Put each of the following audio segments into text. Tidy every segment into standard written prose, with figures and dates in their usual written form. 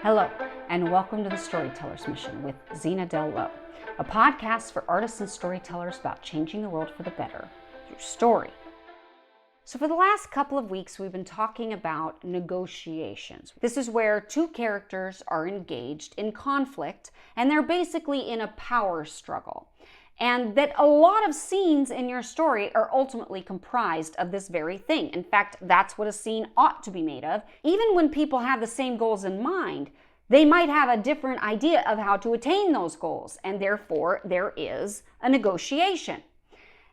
Hello, and welcome to The Storyteller's Mission with Zena, a podcast for artists and storytellers about changing the world for the better through story. So for the last couple of weeks, we've been talking about negotiations. This is where two characters are engaged in conflict, and they're basically in a power struggle. And that a lot of scenes in your story are ultimately comprised of this very thing. In fact, that's what a scene ought to be made of. Even when people have the same goals in mind, they might have a different idea of how to attain those goals, and therefore there is a negotiation.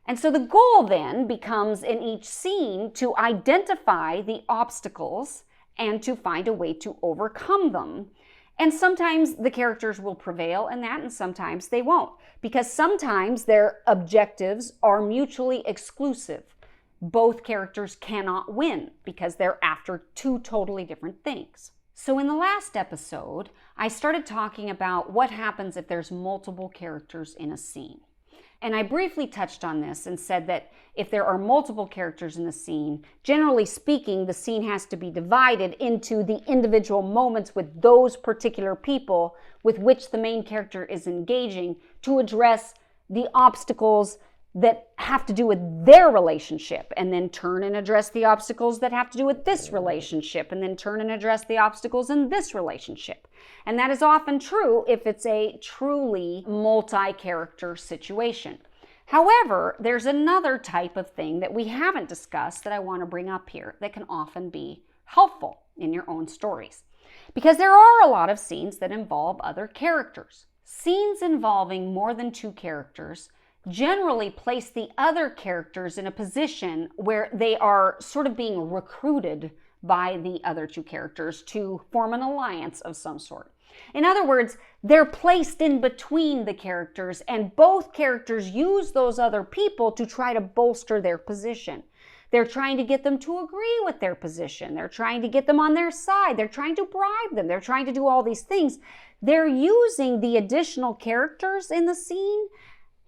And so the goal then becomes in each scene to identify the obstacles and to find a way to overcome them. And sometimes the characters will prevail in that, and sometimes they won't, because sometimes their objectives are mutually exclusive. Both characters cannot win because they're after two totally different things. So in the last episode, I started talking about what happens if there's multiple characters in a scene. And I briefly touched on this and said that if there are multiple characters in the scene, generally speaking, the scene has to be divided into the individual moments with those particular people with which the main character is engaging to address the obstacles that have to do with their relationship, and then turn and address the obstacles that have to do with this relationship, and then turn and address the obstacles in this relationship. And that is often true if it's a truly multi-character situation. However, there's another type of thing that we haven't discussed that I want to bring up here that can often be helpful in your own stories. Because there are a lot of scenes that involve other characters. Scenes involving more than two characters generally place the other characters in a position where they are sort of being recruited by the other two characters to form an alliance of some sort. In other words, they're placed in between the characters, and both characters use those other people to try to bolster their position. They're trying to get them to agree with their position. They're trying to get them on their side. They're trying to bribe them. They're trying to do all these things. They're using the additional characters in the scene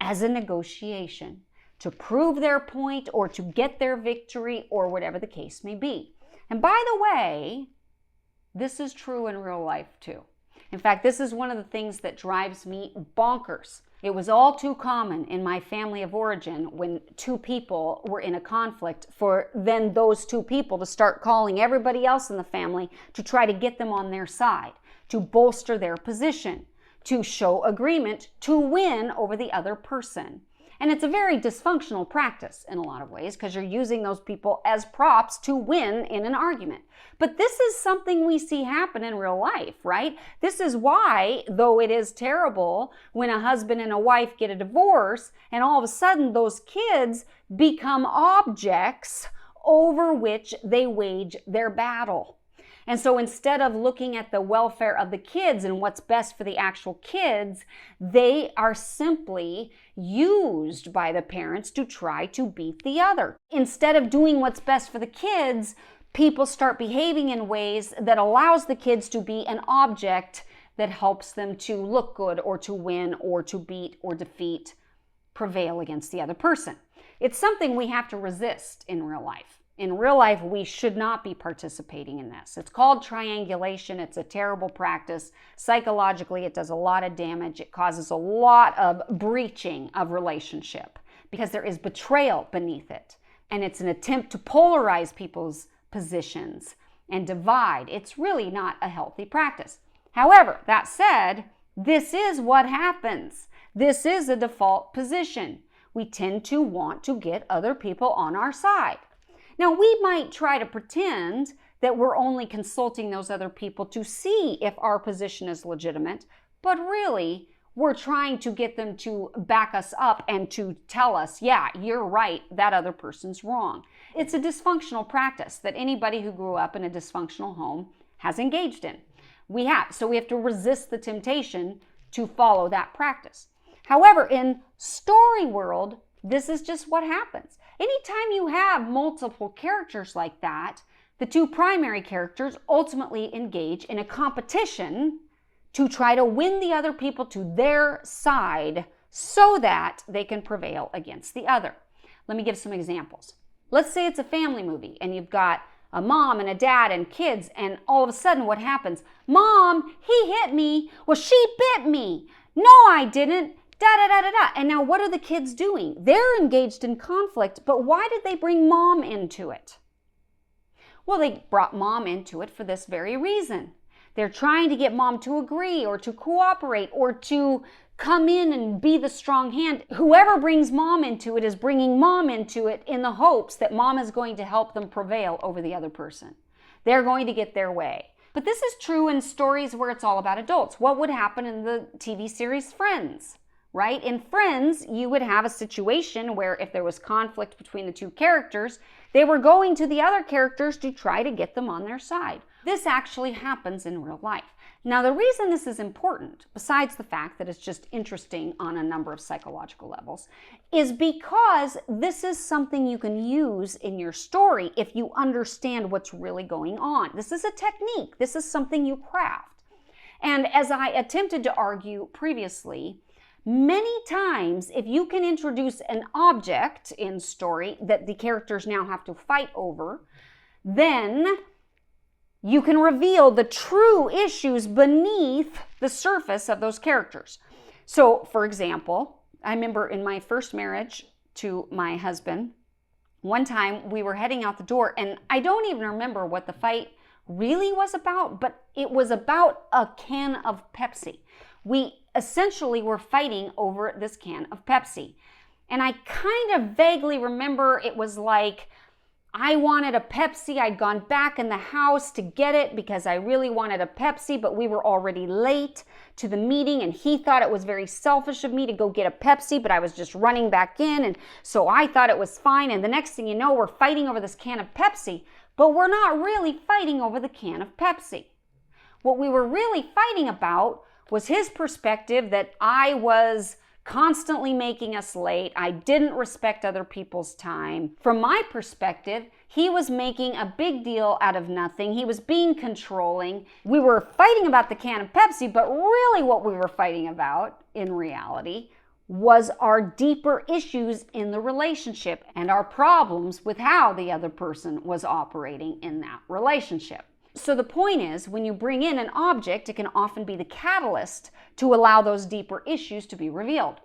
as a negotiation to prove their point or to get their victory or whatever the case may be. And by the way, this is true in real life too. In fact, this is one of the things that drives me bonkers. It was all too common in my family of origin when two people were in a conflict for then those two people to start calling everybody else in the family to try to get them on their side, to bolster their position, to show agreement, to win over the other person. And it's a very dysfunctional practice in a lot of ways because you're using those people as props to win in an argument. But this is something we see happen in real life, right? This is why, though it is terrible when a husband and a wife get a divorce and all of a sudden those kids become objects over which they wage their battle. And so instead of looking at the welfare of the kids and what's best for the actual kids, they are simply used by the parents to try to beat the other. Instead of doing what's best for the kids, people start behaving in ways that allows the kids to be an object that helps them to look good or to win or to beat or defeat, prevail against the other person. It's something we have to resist in real life. In real life, we should not be participating in this. It's called triangulation. It's a terrible practice. Psychologically, it does a lot of damage. It causes a lot of breaching of relationship because there is betrayal beneath it. And it's an attempt to polarize people's positions and divide. It's really not a healthy practice. However, that said, this is what happens. This is a default position. We tend to want to get other people on our side. Now, we might try to pretend that we're only consulting those other people to see if our position is legitimate, but really, we're trying to get them to back us up and to tell us, yeah, you're right, that other person's wrong. It's a dysfunctional practice that anybody who grew up in a dysfunctional home has engaged in. So we have to resist the temptation to follow that practice. However, in story world, this is just what happens. Anytime you have multiple characters like that, the two primary characters ultimately engage in a competition to try to win the other people to their side so that they can prevail against the other. Let me give some examples. Let's say it's a family movie and you've got a mom and a dad and kids, and all of a sudden what happens? Mom, he hit me. Well, she bit me. No, I didn't. Da da da da da. And now what are the kids doing? They're engaged in conflict, but why did they bring mom into it? Well, they brought mom into it for this very reason. They're trying to get mom to agree or to cooperate or to come in and be the strong hand. Whoever brings mom into it is bringing mom into it in the hopes that mom is going to help them prevail over the other person. They're going to get their way. But this is true in stories where it's all about adults. What would happen in the TV series Friends, right? In Friends, you would have a situation where if there was conflict between the two characters, they were going to the other characters to try to get them on their side. This actually happens in real life. Now, the reason this is important, besides the fact that it's just interesting on a number of psychological levels, is because this is something you can use in your story if you understand what's really going on. This is a technique. This is something you craft. And as I attempted to argue previously, many times, if you can introduce an object in story that the characters now have to fight over, then you can reveal the true issues beneath the surface of those characters. So, for example, I remember in my first marriage to my husband, one time we were heading out the door, and I don't even remember what the fight really was about, but it was about a can of Pepsi. We essentially were fighting over this can of Pepsi. And I kind of vaguely remember it was like, I wanted a Pepsi. I'd gone back in the house to get it because I really wanted a Pepsi, but we were already late to the meeting, and he thought it was very selfish of me to go get a Pepsi, but I was just running back in, and so I thought it was fine, and the next thing you know, we're fighting over this can of Pepsi, but we're not really fighting over the can of Pepsi. What we were really fighting about was his perspective that I was constantly making us late. I didn't respect other people's time. From my perspective, he was making a big deal out of nothing. He was being controlling. We were fighting about the can of Pepsi, but really what we were fighting about in reality was our deeper issues in the relationship and our problems with how the other person was operating in that relationship. So the point is, when you bring in an object, it can often be the catalyst to allow those deeper issues to be revealed.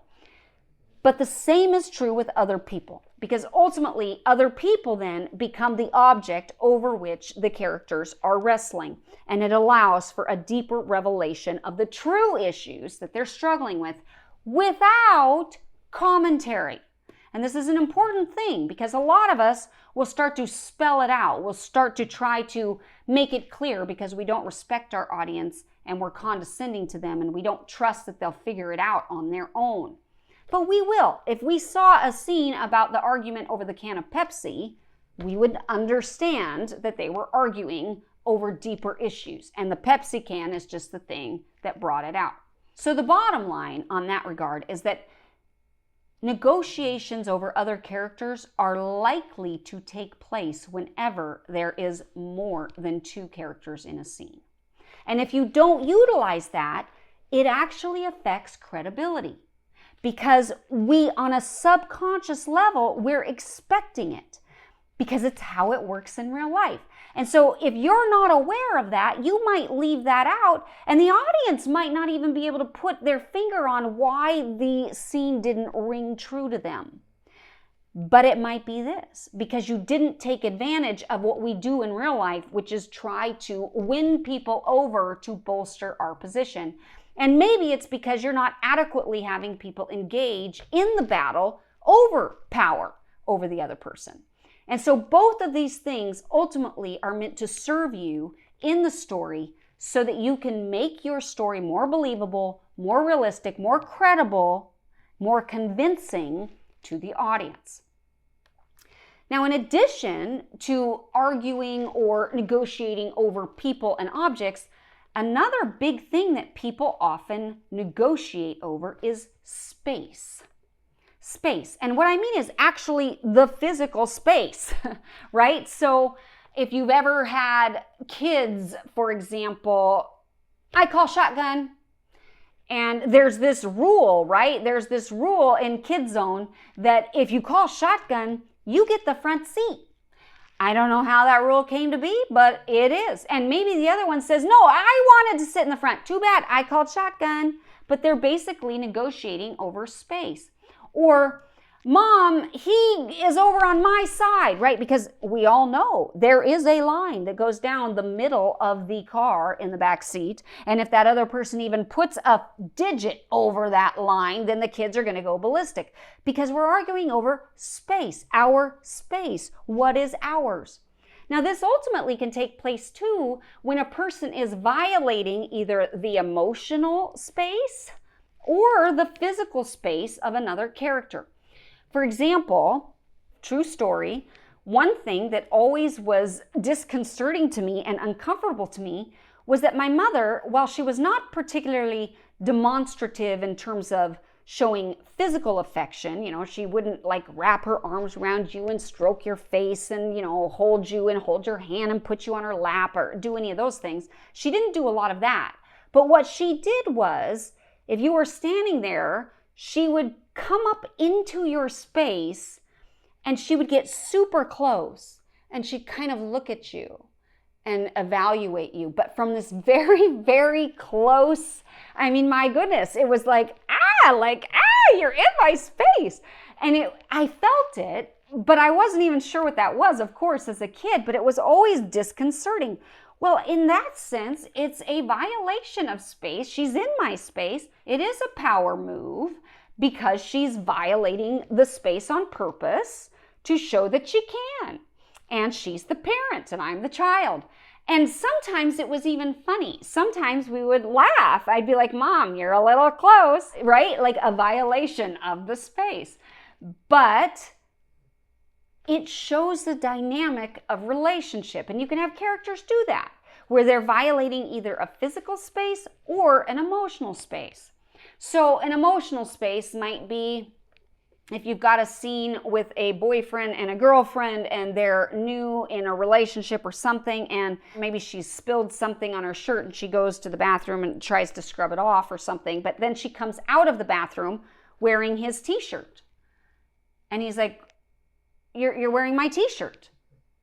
But the same is true with other people, because ultimately other people then become the object over which the characters are wrestling, and it allows for a deeper revelation of the true issues that they're struggling with without commentary. And this is an important thing because a lot of us will start to spell it out. We'll start to try to make it clear because we don't respect our audience and we're condescending to them and we don't trust that they'll figure it out on their own. But we will. If we saw a scene about the argument over the can of Pepsi, we would understand that they were arguing over deeper issues. And the Pepsi can is just the thing that brought it out. So the bottom line on that regard is that negotiations over other characters are likely to take place whenever there is more than two characters in a scene. And if you don't utilize that, it actually affects credibility because we, on a subconscious level, we're expecting it because it's how it works in real life. And so if you're not aware of that, you might leave that out and the audience might not even be able to put their finger on why the scene didn't ring true to them. But it might be this, because you didn't take advantage of what we do in real life, which is try to win people over to bolster our position. And maybe it's because you're not adequately having people engage in the battle over power over the other person. And so both of these things ultimately are meant to serve you in the story so that you can make your story more believable, more realistic, more credible, more convincing to the audience. Now, in addition to arguing or negotiating over people and objects, another big thing that people often negotiate over is space. Space. And what I mean is actually the physical space, right? So if you've ever had kids, for example, I call shotgun. And there's this rule, right? There's this rule in Kid Zone that if you call shotgun, you get the front seat. I don't know how that rule came to be, but it is. And maybe the other one says, no, I wanted to sit in the front. Too bad, I called shotgun. But they're basically negotiating over space. Or, Mom, he is over on my side, right? Because we all know there is a line that goes down the middle of the car in the back seat. And if that other person even puts a digit over that line, then the kids are going to go ballistic. Because we're arguing over space, our space. What is ours? Now, this ultimately can take place too when a person is violating either the emotional space or the physical space of another character. For example, true story, one thing that always was disconcerting to me and uncomfortable to me was that my mother, while she was not particularly demonstrative in terms of showing physical affection, she wouldn't like wrap her arms around you and stroke your face and, hold you and hold your hand and put you on her lap or do any of those things. She didn't do a lot of that. But what she did was, if you were standing there, she would come up into your space and she would get super close and she'd kind of look at you and evaluate you. But from this very, very close, my goodness, it was like, you're in my space. And I felt it, but I wasn't even sure what that was, of course, as a kid, but it was always disconcerting. Well, in that sense, it's a violation of space. She's in my space. It is a power move because she's violating the space on purpose to show that she can. And she's the parent and I'm the child. And sometimes it was even funny. Sometimes we would laugh. I'd be like, Mom, you're a little close, right? Like a violation of the space. But it shows the dynamic of relationship. And you can have characters do that, where they're violating either a physical space or an emotional space. So an emotional space might be if you've got a scene with a boyfriend and a girlfriend and they're new in a relationship or something, and maybe she's spilled something on her shirt and she goes to the bathroom and tries to scrub it off or something, but then she comes out of the bathroom wearing his t-shirt. And he's like, you're wearing my t-shirt.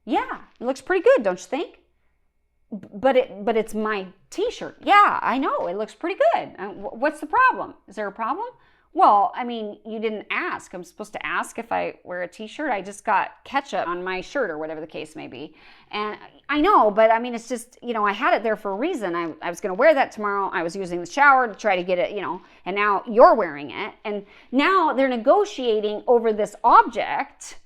Yeah, it looks pretty good, don't you think? But it's my t-shirt. Yeah, I know, it looks pretty good. What's the problem? Is there a problem? Well, you didn't ask. I'm supposed to ask if I wear a t-shirt. I just got ketchup on my shirt or whatever the case may be. And I know, but it's just, I had it there for a reason. I was going to wear that tomorrow. I was using the shower to try to get it, and now you're wearing it. And now they're negotiating over this object,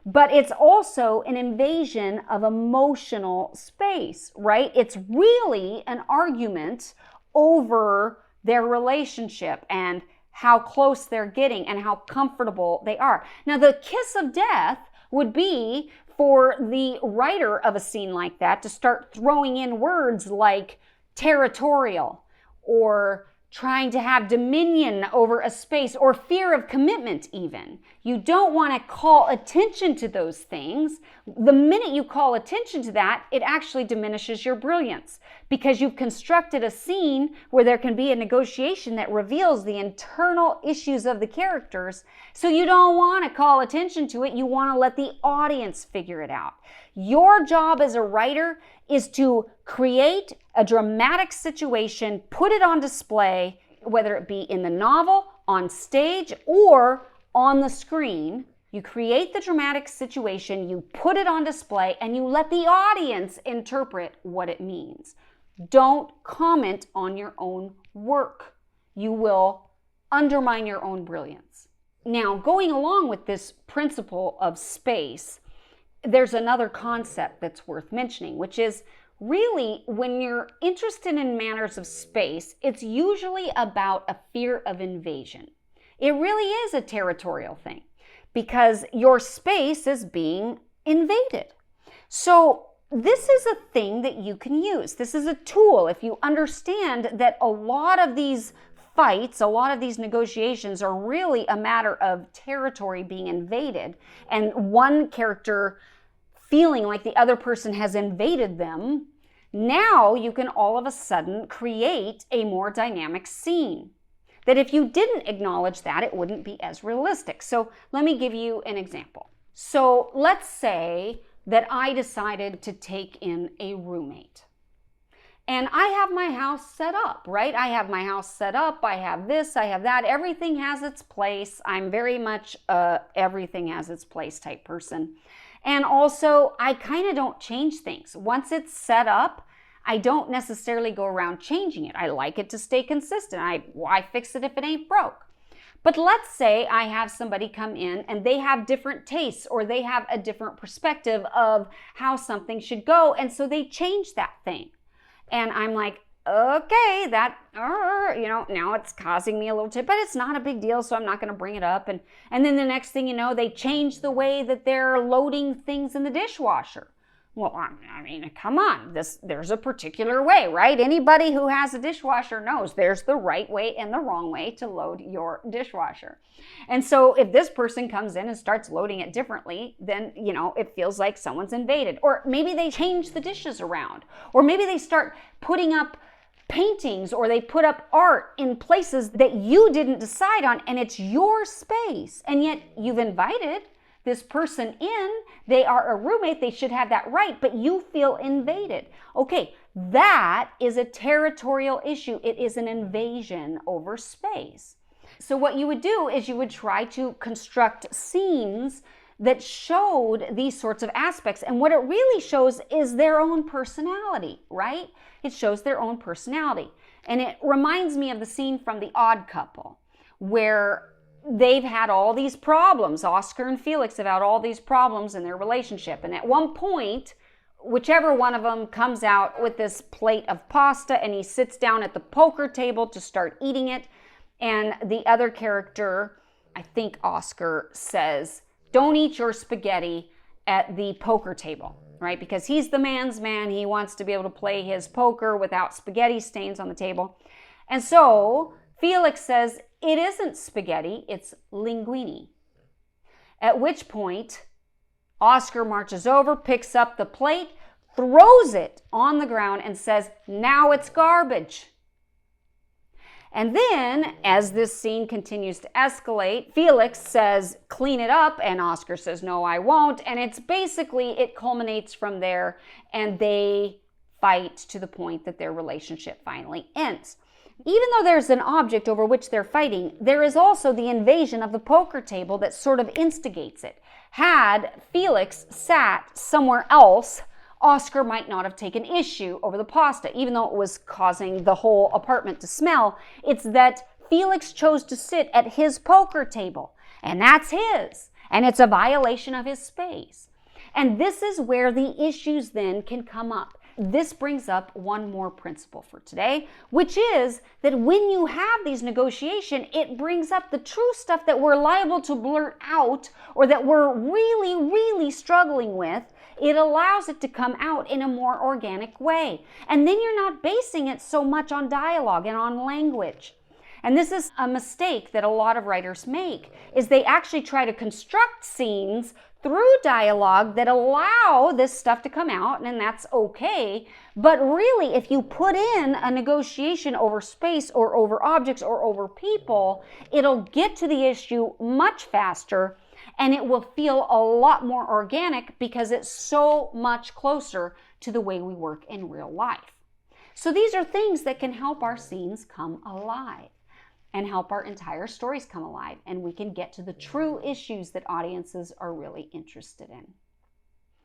but it's also an invasion of emotional space, right? It's really an argument over their relationship and how close they're getting and how comfortable they are. Now, the kiss of death would be for the writer of a scene like that to start throwing in words like territorial or trying to have dominion over a space or fear of commitment even. You don't want to call attention to those things. The minute you call attention to that, it actually diminishes your brilliance because you've constructed a scene where there can be a negotiation that reveals the internal issues of the characters. So you don't want to call attention to it. You want to let the audience figure it out. Your job as a writer is to create a dramatic situation, put it on display, whether it be in the novel, on stage, or on the screen. You create the dramatic situation, you put it on display, and you let the audience interpret what it means. Don't comment on your own work. You will undermine your own brilliance. Now, going along with this principle of space, there's another concept that's worth mentioning, which is really when you're interested in matters of space, it's usually about a fear of invasion. It really is a territorial thing because your space is being invaded. So this is a thing that you can use. This is a tool. If you understand that a lot of these fights, a lot of these negotiations are really a matter of territory being invaded and one character feeling like the other person has invaded them, now you can all of a sudden create a more dynamic scene. That if you didn't acknowledge that, it wouldn't be as realistic. So let me give you an example. So let's say that I decided to take in a roommate. And I have my house set up, right? I have my house set up. I have this, I have that. Everything has its place. I'm very much a everything has its place type person. And also, I kind of don't change things. Once it's set up, I don't necessarily go around changing it. I like it to stay consistent. Why fix it if it ain't broke? But let's say I have somebody come in and they have different tastes or they have a different perspective of how something should go. And so they change that thing. And I'm like, okay, now it's causing me a little tip, but it's not a big deal, so I'm not going to bring it up. And then the next thing you know, they change the way that they're loading things in the dishwasher. Well, I mean, come on, there's a particular way, right? Anybody who has a dishwasher knows there's the right way and the wrong way to load your dishwasher. And so if this person comes in and starts loading it differently, then, it feels like someone's invaded. Or maybe they change the dishes around. Or maybe they start putting up paintings or they put up art in places that you didn't decide on, and it's your space. And yet you've invited this person in, they are a roommate, they should have that right, but you feel invaded. Okay, that is a territorial issue. It is an invasion over space. So what you would do is you would try to construct scenes that showed these sorts of aspects. And what it really shows is their own personality, right? It shows their own personality. And it reminds me of the scene from The Odd Couple, where they've had all these problems. Oscar and Felix have had all these problems in their relationship. And at one point, whichever one of them comes out with this plate of pasta and he sits down at the poker table to start eating it. And the other character, I think Oscar, says, don't eat your spaghetti at the poker table, right? Because he's the man's man. He wants to be able to play his poker without spaghetti stains on the table. And so Felix says, it isn't spaghetti, it's linguine. At which point, Oscar marches over, picks up the plate, throws it on the ground and says, now it's garbage. And then, as this scene continues to escalate, Felix says, clean it up, and Oscar says, no, I won't. And it's basically, it culminates from there, and they fight to the point that their relationship finally ends. Even though there's an object over which they're fighting, there is also the invasion of the poker table that sort of instigates it. Had Felix sat somewhere else, Oscar might not have taken issue over the pasta, even though it was causing the whole apartment to smell. It's that Felix chose to sit at his poker table, and that's his, and it's a violation of his space. And this is where the issues then can come up. This brings up one more principle for today, which is that when you have these negotiations, it brings up the true stuff that we're liable to blurt out or that we're really, really struggling with. It allows it to come out in a more organic way. And then you're not basing it so much on dialogue and on language. And this is a mistake that a lot of writers make, is they actually try to construct scenes through dialogue that allow this stuff to come out, and that's okay. But really, if you put in a negotiation over space or over objects or over people, it'll get to the issue much faster, and it will feel a lot more organic because it's so much closer to the way we work in real life. So these are things that can help our scenes come alive and help our entire stories come alive, and we can get to the true issues that audiences are really interested in.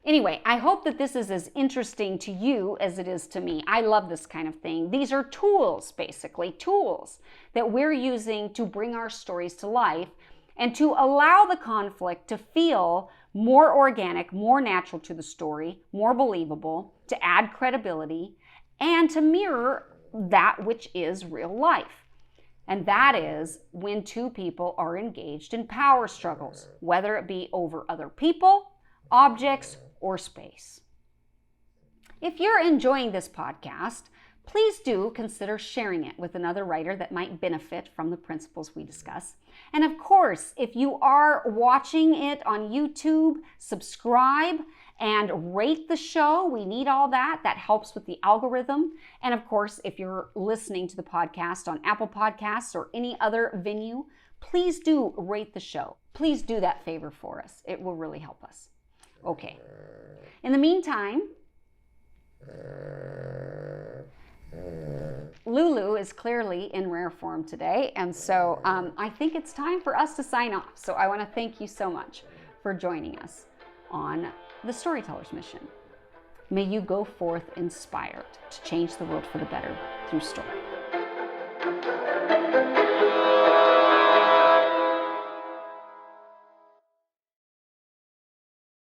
Anyway, I hope that this is as interesting to you as it is to me. I love this kind of thing. These are tools, basically, tools that we're using to bring our stories to life and to allow the conflict to feel more organic, more natural to the story, more believable, to add credibility, and to mirror that which is real life. And that is when two people are engaged in power struggles, whether it be over other people, objects, or space. If you're enjoying this podcast, please do consider sharing it with another writer that might benefit from the principles we discuss. And of course, if you are watching it on YouTube, subscribe and rate the show. We need all that. That helps with the algorithm. And of course, if you're listening to the podcast on Apple Podcasts or any other venue, please do rate the show. Please do that favor for us. It will really help us. Okay. In the meantime, Lulu is clearly in rare form today, and so I think it's time for us to sign off. So I want to thank you so much for joining us on the Storyteller's Mission. May you go forth inspired to change the world for the better through story.